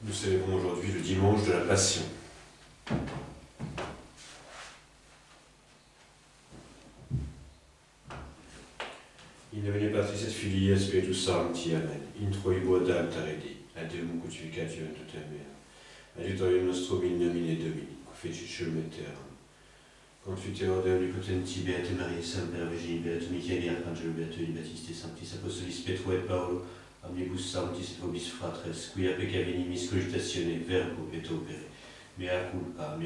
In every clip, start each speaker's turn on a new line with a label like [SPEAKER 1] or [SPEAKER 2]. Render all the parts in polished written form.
[SPEAKER 1] Nous célébrons aujourd'hui le dimanche de la Passion. In nomine Patris et Filii et Spiritus Sancti, Amen. Introibo ad altare Dei, ad Deum crucificatione tutem mea. Adiutorium nostrum in nomine Domini, fecit et terram. Confiteor Deo omnipotenti, Beate Maria, Semper Virgini, Beatum Michaeli, Arcangelo, Beatui Baptiste, Sanctis Apostolis Petro et Paolo, omnibus sanctis et vobis fratres, quia pecca venimis cogitatione, verbo et opere. Mea culpa,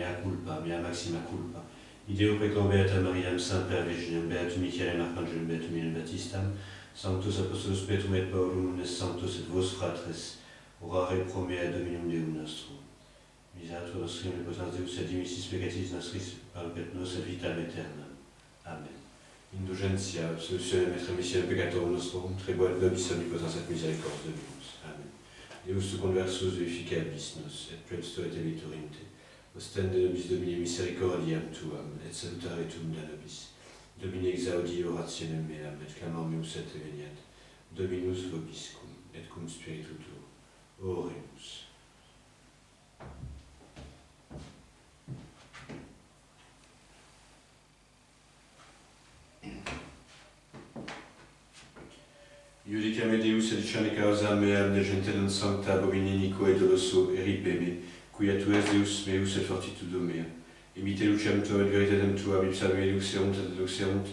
[SPEAKER 1] mea maxima culpa. Ideo pecum Beata Mariam, Semper Virginem, Beatum Michaelem, Arcangelo, Beatum Ioannem Baptistam, Sanctus Apostolos Petrum et Paulum, Omnes Sanctos et vos fratres, orare pro mea Dominum Deum nostrum. Miserator nostrum, omnipotens Deus, et dimissis peccatis nostris, perpet nos et vitam aeternam. Amen. Indulgentia, absolutionem et remissionem peccatorum nostrum, tribuat nobis omnipotens et misericordias Dominus. Amen. Deus conversus vivificabis nos, et prebsto et elitur inte. Ostende nobis Domini misericordiam tuam, et salutare tuum da nobis. Domini exaudi orationem meam, et clamor meus et veniat. Dominus vobiscum, et cum spiritu tuo. Oremus. Iudicame Deus edicane causa meam de gente non sancta abomine iniquo et doloso eripe me, quia tu es Deus meus et fortitudo mea. Imite luciam tuam et veritatem tuam, ipsa me luxerunt et luxerunt,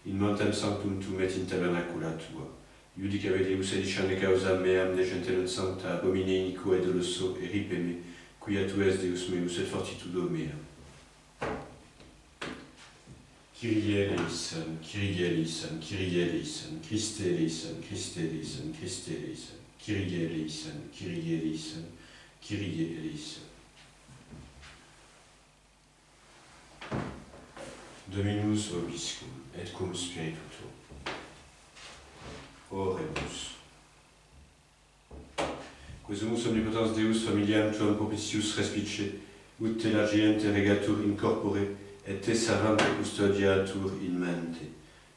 [SPEAKER 1] in montem sanctum tuum et in tabernacula tua. Iudicame Deus edicane causa meam de gente non sancta abomine iniquo et doloso eripe me, quia tu es Deus meus et fortitudo mea. Kyrie eleison, Kyrie eleison, Kyrie eleison, Christe eleison, Christe eleison, Christe eleison, Kyrie eleison, Kyrie eleison, Kyrie eleison. Dominus vobiscum, et cum spiritu tuo. Oremus. Quesumus omnipotens Deus familiam tuam propitius respice, ut te largiente regatur in corpore, et te servante custodiatur in mente.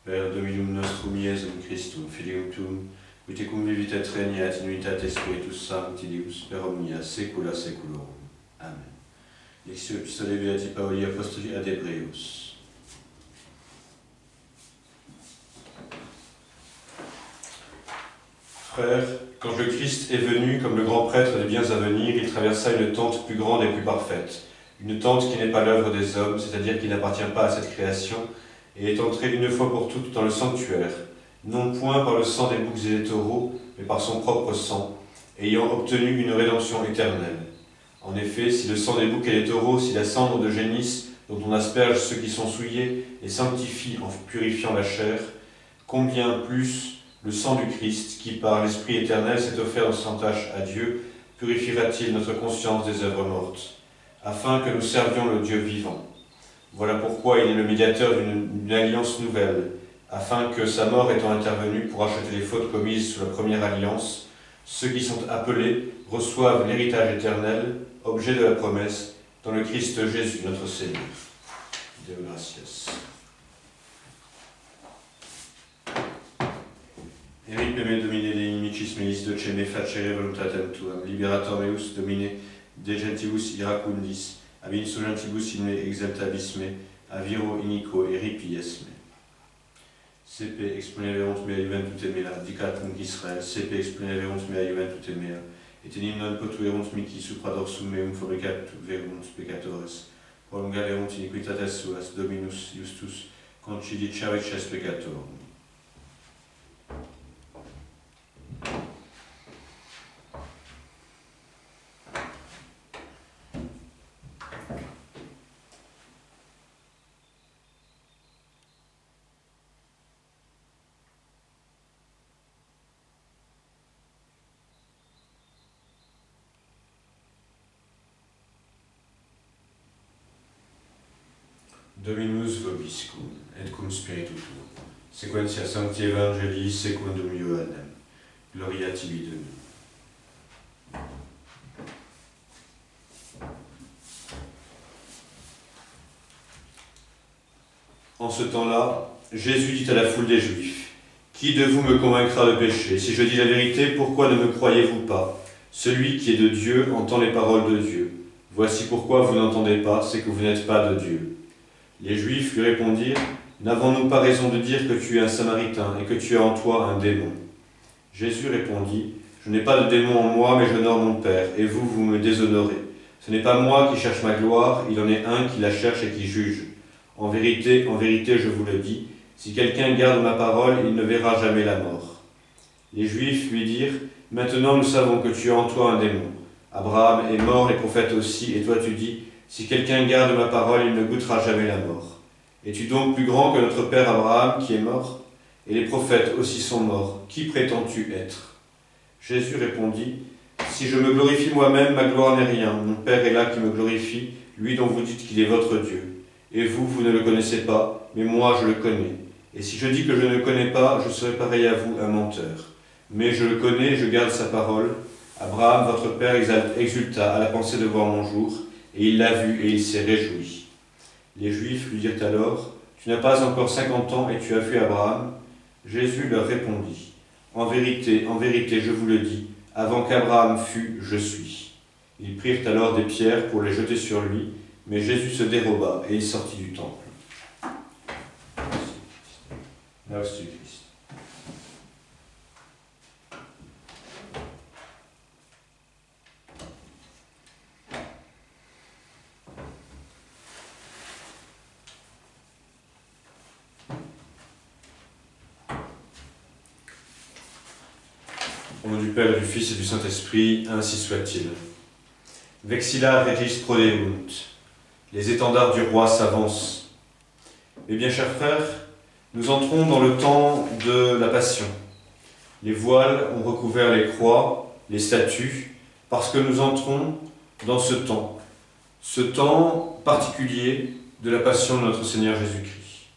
[SPEAKER 1] Per Dominum nostrum Iesum Christum, Filium tuum, qui te cum vivit et regnat in unitate Spiritus Sancti Deus, per omnia saecula saeculorum. Amen. Lectio Epistolae Beati Pauli Apostoli ad Hebreus. Frères, quand le Christ est venu comme le grand prêtre des biens à venir, il traversa une tente plus grande et plus parfaite. Une tente qui n'est pas l'œuvre des hommes, c'est-à-dire qui n'appartient pas à cette création, et est entrée une fois pour toutes dans le sanctuaire, non point par le sang des boucs et des taureaux, mais par son propre sang, ayant obtenu une rédemption éternelle. En effet, si le sang des boucs et des taureaux, si la cendre de génisse dont on asperge ceux qui sont souillés et sanctifie en purifiant la chair, combien plus le sang du Christ, qui par l'Esprit éternel s'est offert sans tache à Dieu, purifiera-t-il notre conscience des œuvres mortes, afin que nous servions le Dieu vivant. Voilà pourquoi il est le médiateur d'une alliance nouvelle, afin que, sa mort étant intervenue pour acheter les fautes commises sous la première alliance, ceux qui sont appelés reçoivent l'héritage éternel, objet de la promesse, dans le Christ Jésus, notre Seigneur. Deo gratias. Eripe me Domine de inimicis meis doce me facere voluntatem tuam, liberator meus Domine, de gentibus iracundis, ab insurgentibus in me exaltabis me, a viro iniquo eripies me. Sepe exponeverunt mea juventute mea, dicat nunc Israel, sepe exponeverunt mea juventute mea, et enim non potuerunt mihi supra dorsum meum fabricaverunt peccatores, prolongalerunt iniquitates suas, Dominus justus, concidicerices peccatorum. Dominus vobiscum, et cum spiritu tuo. Sequentia Sancti Evangelii secundum Ioannem. Gloria tibi Domine. En ce temps-là, Jésus dit à la foule des Juifs, « Qui de vous me convaincra de péché? Si je dis la vérité, pourquoi ne me croyez-vous pas? Celui qui est de Dieu entend les paroles de Dieu. Voici pourquoi vous n'entendez pas, c'est que vous n'êtes pas de Dieu. » Les Juifs lui répondirent, « N'avons-nous pas raison de dire que tu es un Samaritain et que tu as en toi un démon ?» Jésus répondit, « Je n'ai pas de démon en moi, mais j'honore mon Père, et vous, vous me déshonorez. Ce n'est pas moi qui cherche ma gloire, il en est un qui la cherche et qui juge. En vérité, je vous le dis, si quelqu'un garde ma parole, il ne verra jamais la mort. » Les Juifs lui dirent, « Maintenant nous savons que tu as en toi un démon. Abraham est mort, les prophètes aussi, et toi tu dis, si quelqu'un garde ma parole, il ne goûtera jamais la mort. Es-tu donc plus grand que notre père Abraham qui est mort? Et les prophètes aussi sont morts. Qui prétends-tu être? » Jésus répondit, « Si je me glorifie moi-même, ma gloire n'est rien. Mon Père est là qui me glorifie, lui dont vous dites qu'il est votre Dieu. Et vous, vous ne le connaissez pas, mais moi je le connais. Et si je dis que je ne le connais pas, je serai pareil à vous, un menteur. Mais je le connais, je garde sa parole. Abraham, votre père, exulta à la pensée de voir mon jour, et il l'a vu et il s'est réjoui. » Les Juifs lui dirent alors, « Tu n'as pas encore 50 ans et tu as vu Abraham ?» Jésus leur répondit, « En vérité, je vous le dis, avant qu'Abraham fût, je suis. » Ils prirent alors des pierres pour les jeter sur lui, mais Jésus se déroba et il sortit du temple. Merci Christ. Au nom du Père, et du Fils et du Saint-Esprit, ainsi soit-il. Vexilla regis prodeunt. Les étendards du roi s'avancent. Eh bien, chers frères, nous entrons dans le temps de la Passion. Les voiles ont recouvert les croix, les statues, parce que nous entrons dans ce temps particulier de la Passion de notre Seigneur Jésus-Christ.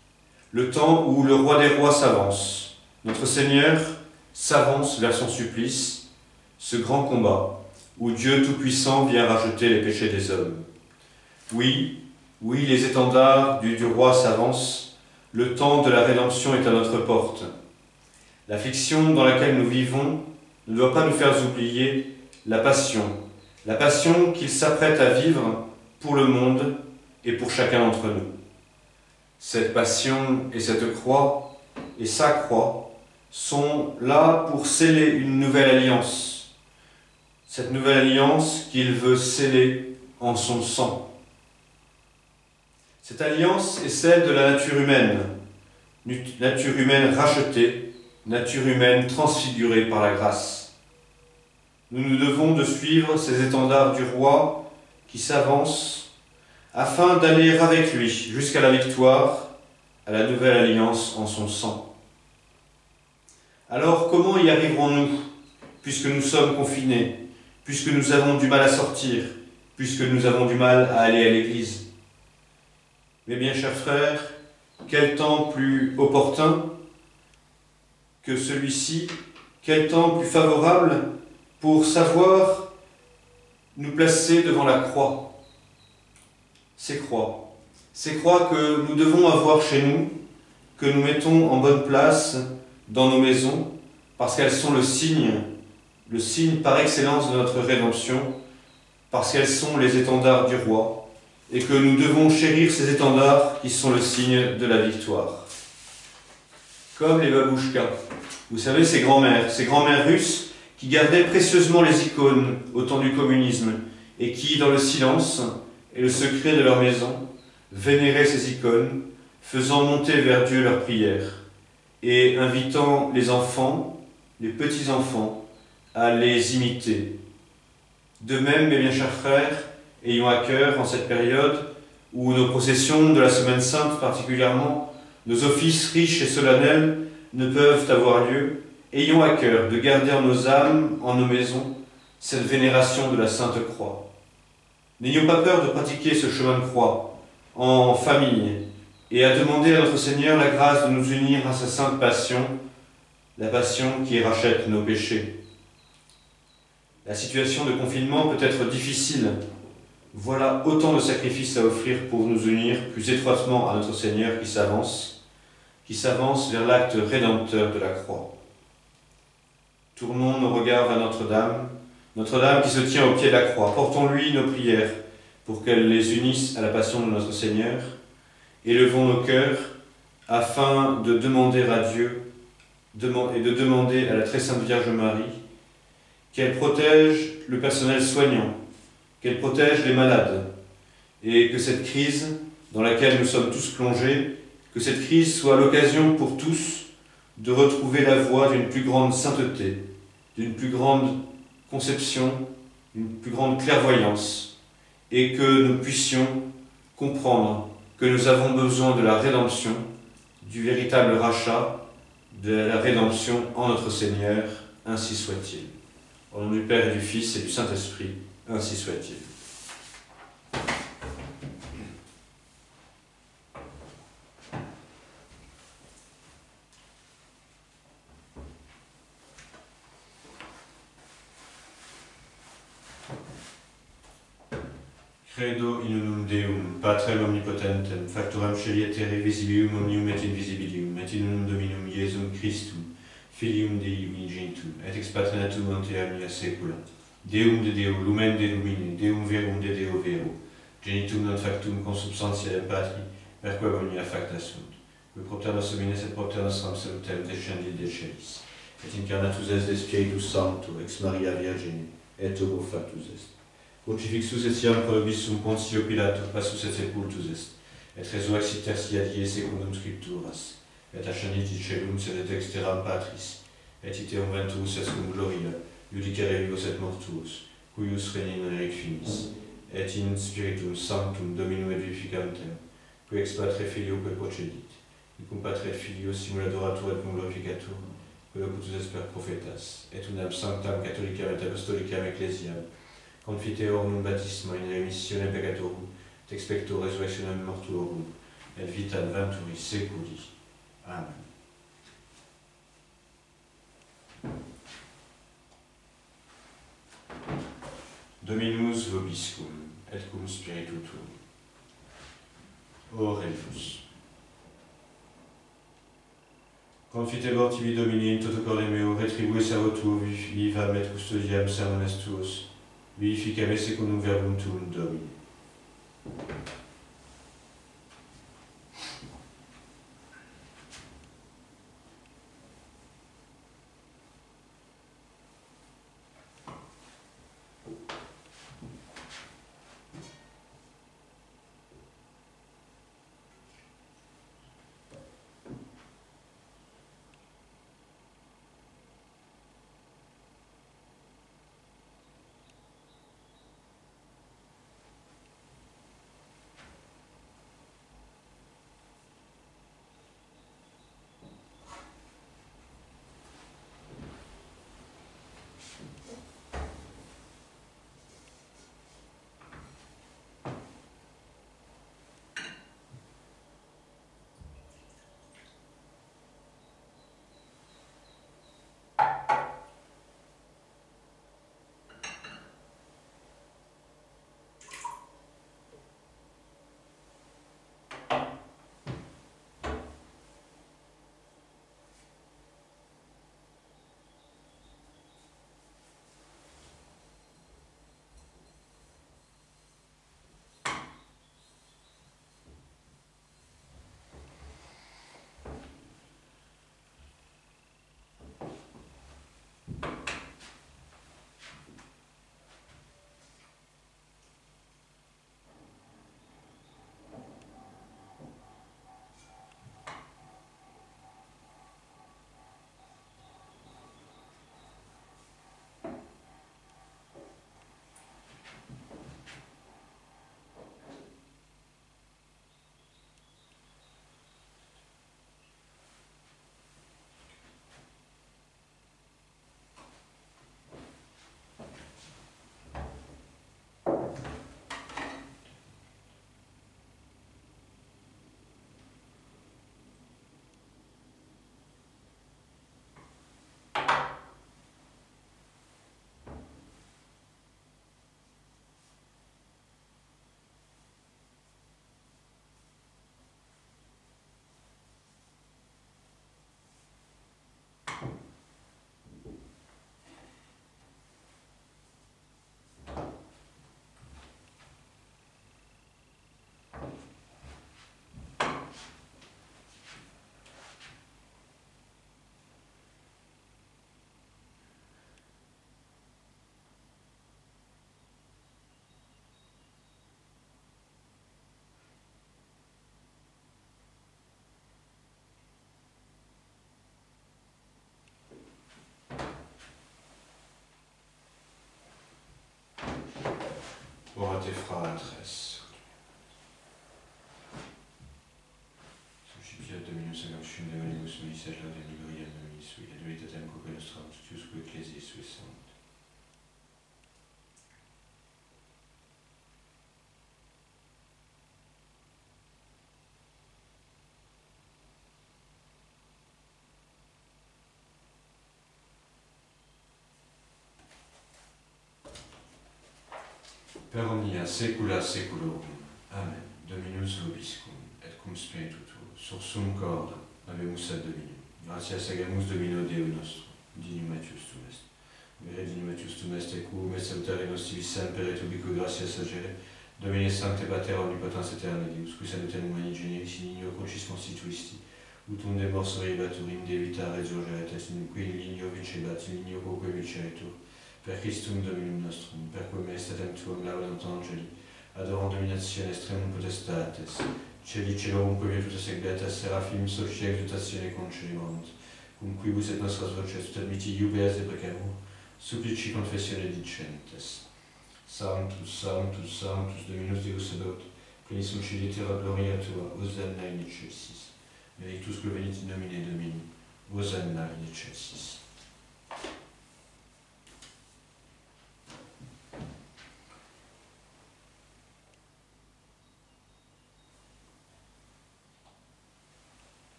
[SPEAKER 1] Le temps où le roi des rois s'avance. Notre Seigneur s'avance vers son supplice, ce grand combat où Dieu Tout-Puissant vient racheter les péchés des hommes. Oui, les étendards du roi s'avancent, le temps de la rédemption est à notre porte. L'affliction dans laquelle nous vivons ne doit pas nous faire oublier la passion qu'il s'apprête à vivre pour le monde et pour chacun d'entre nous. Cette passion et cette croix et sa croix sont là pour sceller une nouvelle alliance. Cette nouvelle alliance qu'il veut sceller en son sang. Cette alliance est celle de la nature humaine rachetée, nature humaine transfigurée par la grâce. Nous nous devons de suivre ces étendards du roi qui s'avancent afin d'aller avec lui jusqu'à la victoire, à la nouvelle alliance en son sang. Alors comment y arriverons-nous, puisque nous sommes confinés, puisque nous avons du mal à sortir, puisque nous avons du mal à aller à l'église? Mais bien, chers frères, quel temps plus opportun que celui-ci, quel temps plus favorable pour savoir nous placer devant la croix. Ces croix que nous devons avoir chez nous, que nous mettons en bonne place dans nos maisons, parce qu'elles sont le signe par excellence de notre rédemption, parce qu'elles sont les étendards du roi, et que nous devons chérir ces étendards qui sont le signe de la victoire. Comme les babouchkas, vous savez, ces grands-mères russes qui gardaient précieusement les icônes au temps du communisme, et qui, dans le silence et le secret de leur maison, vénéraient ces icônes, faisant monter vers Dieu leurs prières, et invitant les enfants, les petits-enfants, à les imiter. De même, mes bien chers frères, ayons à cœur, en cette période où nos processions de la Semaine Sainte particulièrement, nos offices riches et solennels ne peuvent avoir lieu, ayons à cœur de garder en nos âmes, en nos maisons, cette vénération de la Sainte Croix. N'ayons pas peur de pratiquer ce chemin de croix en famille, et à demander à notre Seigneur la grâce de nous unir à sa sainte passion, la passion qui rachète nos péchés. La situation de confinement peut être difficile. Voilà autant de sacrifices à offrir pour nous unir plus étroitement à notre Seigneur qui s'avance vers l'acte rédempteur de la croix. Tournons nos regards vers Notre-Dame, Notre-Dame qui se tient au pied de la croix, portons-lui nos prières pour qu'elle les unisse à la passion de notre Seigneur. Élevons nos cœurs afin de demander à Dieu et de demander à la très sainte Vierge Marie qu'elle protège le personnel soignant, qu'elle protège les malades, et que cette crise dans laquelle nous sommes tous plongés, que cette crise soit l'occasion pour tous de retrouver la voie d'une plus grande sainteté, d'une plus grande conception, d'une plus grande clairvoyance, et que nous puissions comprendre que nous avons besoin de la rédemption, du véritable rachat, de la rédemption en notre Seigneur, ainsi soit-il. Au nom du Père et du Fils et du Saint-Esprit, ainsi soit-il. Credo in unum Deum, Patrem omnipotentem, factorem sceli terre visibilium omnium et invisibilium, et in unum Dominum Iesum Christum, Filium Dei unigenitum, et ex patrinatum ante omnia saecula. Deum de Deo, lumen de lumine, Deum verum de Deo vero, genitum non factum consubstantialem Patri, per quem omnia facta sunt. Qui propter nos homines et propter nostram salutem descendit de celis, et incarnatus est de Spiritus Sancto, ex Maria Virgine, et homo factus est. Crucifixus etiam probissum Pontio Pilato, passus et sepultus est, et resurrexit tertia die secundum scripturas, et ascendit in caelum sed et exteram Patris, et iteum venturus est cum gloria, judicare vivos et mortuos, cuius regni non erit finis, et in Spiritum Sanctum Dominum et vivificantem, qui ex Patre Filio que procedit, qui cum Patre et Filio simul adoratur et cum glorificatur, qui locutus est per prophetas, et unam sanctam catholicam et apostolicam ecclesiam, confiteorum baptisma in remissione peccatorum, et expecto resurrectionem mortuorum, et vitam venturi seculi. Amen. Dominus vobiscum, et cum spiritu tuum. Oremus. Confitebor tibi Domini in toto corde meo, retribui servo tuo vivam et custodiam sermones tuos, vivificame secundum verbum tuum, Domine. fratres. Suscipiat Dominus agam Deus meis et laude Gloria Dominus sui, et veritatem coque nostram tutusque ecclesiae sui sant. Per omnia saecula saeculorum. Amen. Dominus vobiscum, et cum spiritu tuo, sursum corda, habemus ad Dominum. Gratias agamus Domino Deo nostro, dinumatius tum est. Vere dinumatius tum est, ecum et salutare nostri semper et ubique gratias agere, Domine Sancte Pater omnipotens aeterne Deus, qui salutem humani generis in lineo crucis constituisti, ut unde mors reibatur in de vita resurgeret, et qui in lineo vincebat, in lineo quoque viceretur, per Christum Dominum nostrum, per quem estatem tuum laudantem angeli, adorant dominationes tremum potestates, celi celorum quae sec beatas seraphim socia exultatione concelerunt, cum quibus et nostras voces ut admitti iubeas deprecamur, supplici confessione dicentes. Sanctus, Sanctus, Sanctus, Dominus Deus Sabaoth, plenis lucidi terra gloria tua, Hosanna in excelsis. Benedictus que venit in nomine Domini, Hosanna in excelsis.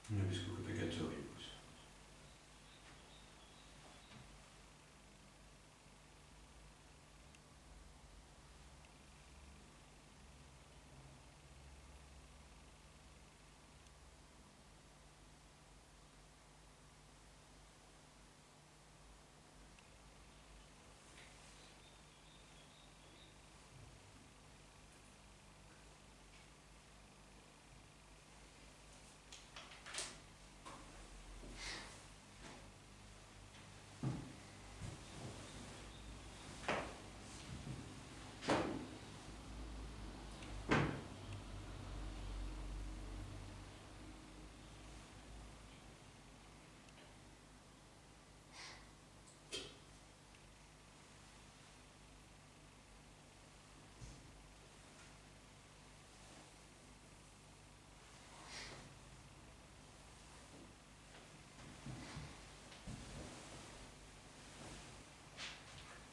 [SPEAKER 1] nobis cuco peccatoribus.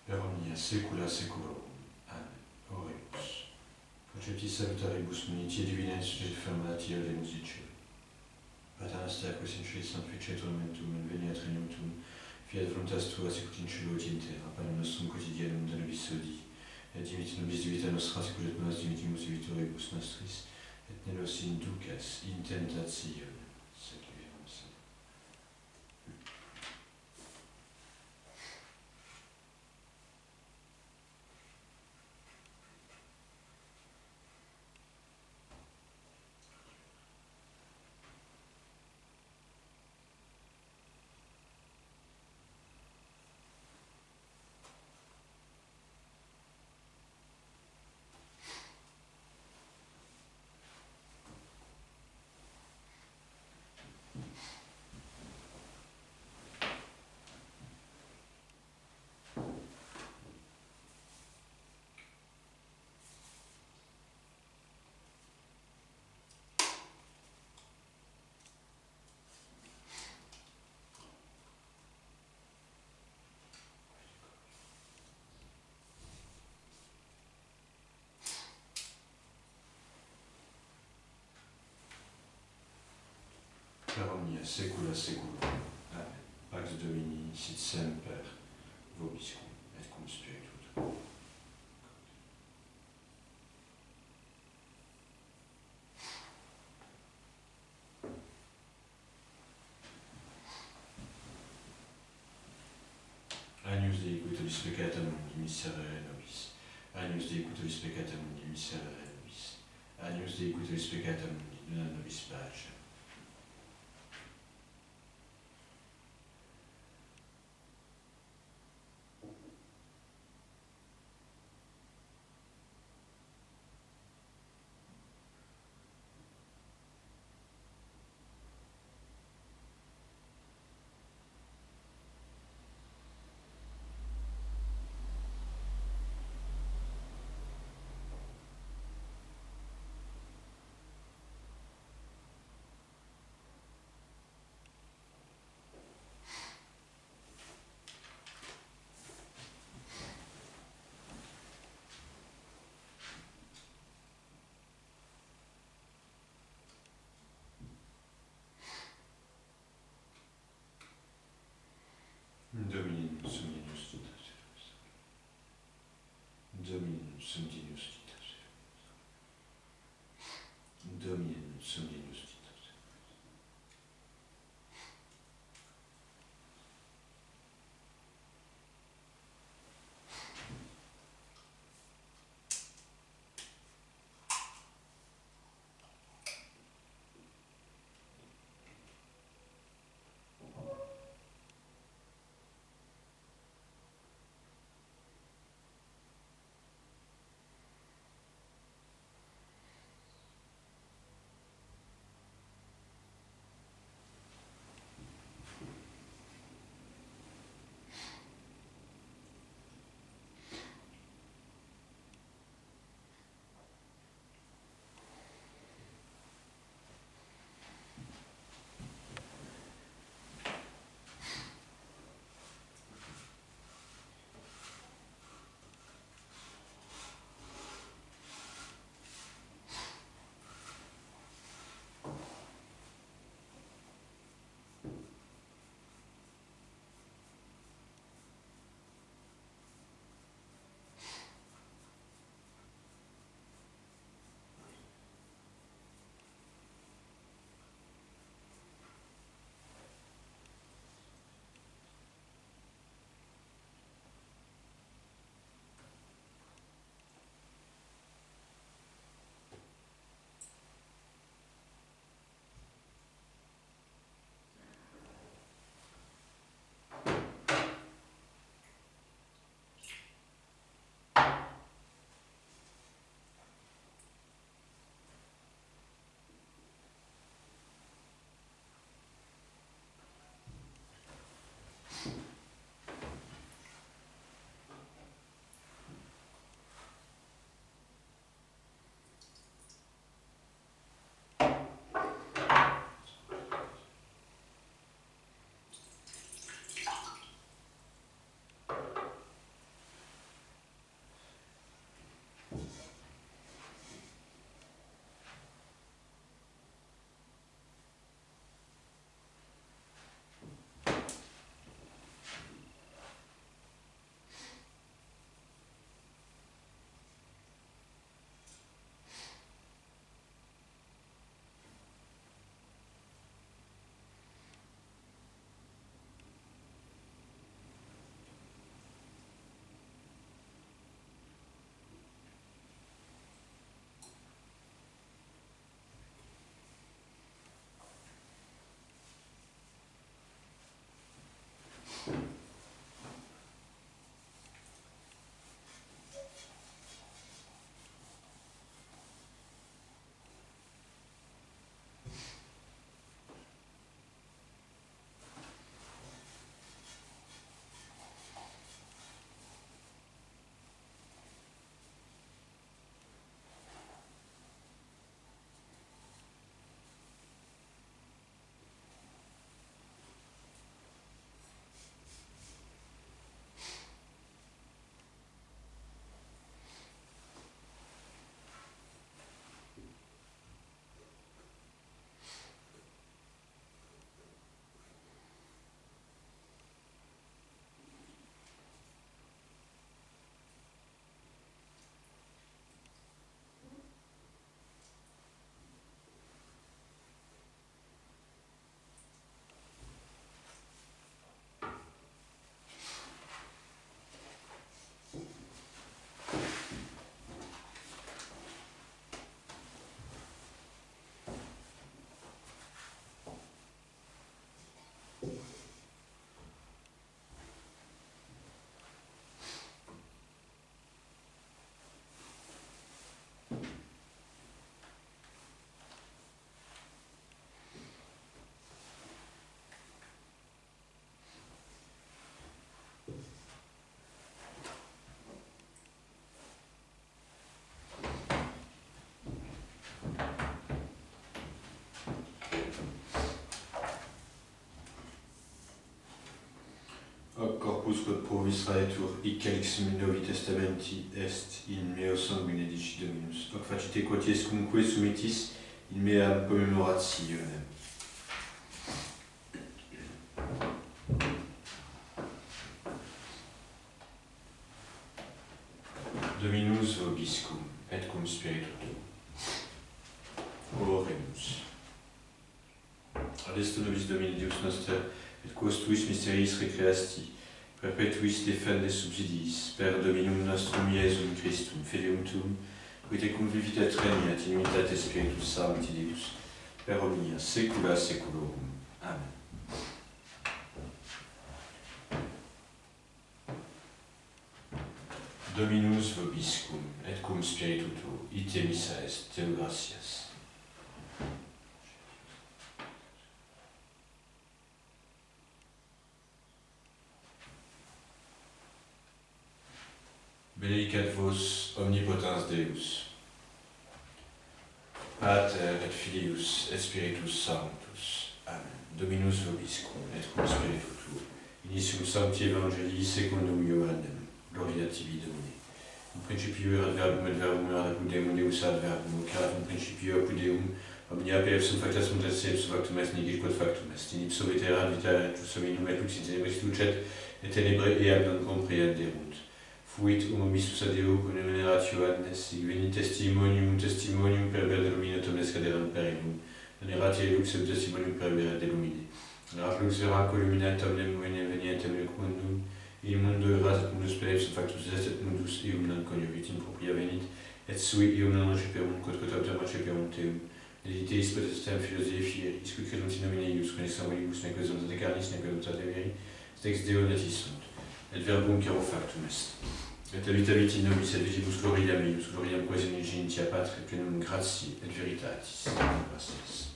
[SPEAKER 1] Per omnia saecula saeculorum. Amen. Oremus. Procepti salutaribus muniti divina firmati audemus dicere. Pater noster, quis in celis sanctificetur nomen tuum, veniat regnum tuum, fiat voluntas tua sicut in cielo et in terra. Panem nostrum quotidianum da nobis hodie, et dimitte nobis vita nostra sicut et nos dimittimus vitoribus nostris, et ne nos inducas in tentationem, sed libera nos a malo. Per omnia saecula saeculorum. Amen. Pax Domini sit semper vobiscum et cum spiritu tuo. Agnus Dei qui tollis peccata mundi, miserere nobis. Agnus Dei qui tollis peccata mundi, miserere nobis. Agnus Dei qui tollis peccata mundi, dona nobis pace. Dominum sum dignus dita servus. Dominum sum dignus dita servus. Dominum sum dignus dita servus. corpus quod provis raetur hic calixum Novi Testamenti est in meo sanguine dici Dominus, hoc facite quotiescumque summitis in meam commemorationem. Dominus vobiscum, et cum spiritu tuo. Oremus. Adesto nobis Domini Deus noster, et quos tuis mysteriis recreasti, perpetuis defende subsidiis, per Dominum nostrum Iesum Christum, Filium tuum, qui te cum vivitat regnat in unitate Spiritus Sancti Deus, per omnia saecula saeculorum. Amen. Dominus vobiscum, et cum spiritu tuo, ite missa est, Deo gratias. Benedicat vos omnipotens Deus, Pater et Filius et Spiritus Sanctus. Amen. Dominus vobiscum, et cum spiritu tuo, initium sancti Evangelii secundum Ioannem, gloria tibi Domine. In principio erat verbum et verbum erat apud Deum, Deus ad verbum, erat in principio apud Deum, omnia per ipsum facta sunt et ipsum factum est, nihil quod factum est, in ipso veterat vitae ettus hominum et lux in tenebris lucet, et tenebrae eam non comprehenderunt. Fuit umomissus ad Deo conumenerat Ioannes, sic venit testimonium per ver de lumine omnes caderant per illum, venerat ie lux et testimonium per ver de lumine. Erat lux vera columinat omnem venientem nec mundum, in mundo erat et mundus per ipsum factus est, et mundus eum non coniurit in propria venit, et sui eum non receperunt, quod autem receperunt eum. Dediteis potestem philosophiae, qui credunt in nomine eius, connaissant volibus, nec sunt ad carnis, nec sunt ad veri, ex Deo natis sunt. Et verbum caro factum est. Et habitavit in nobis et vigibus gloriam eius, gloriam quasi in genitia Patri, plenum gratiae et veritatis. Gratias.